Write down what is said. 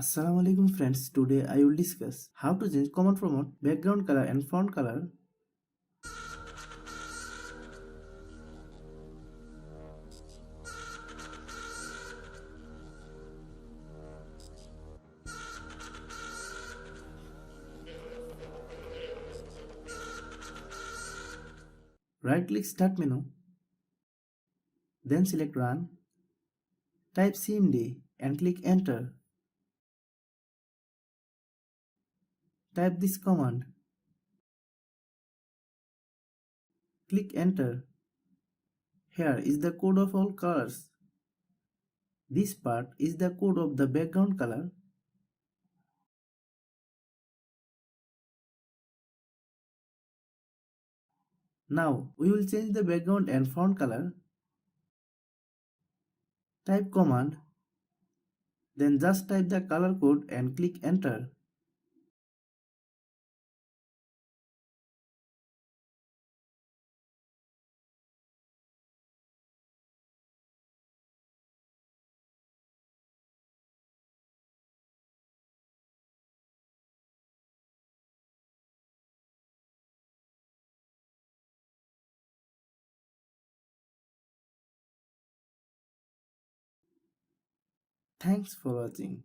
Assalamualaikum friends, today I will discuss how to change command prompt, background color and font color. Right click start menu, then select run, type cmd and click enter. Type this command, click enter. Here is the code of all colors. This part is the code of the background color. Now we will change the background and font color. Type command, then just type the color code and click enter. Thanks for watching.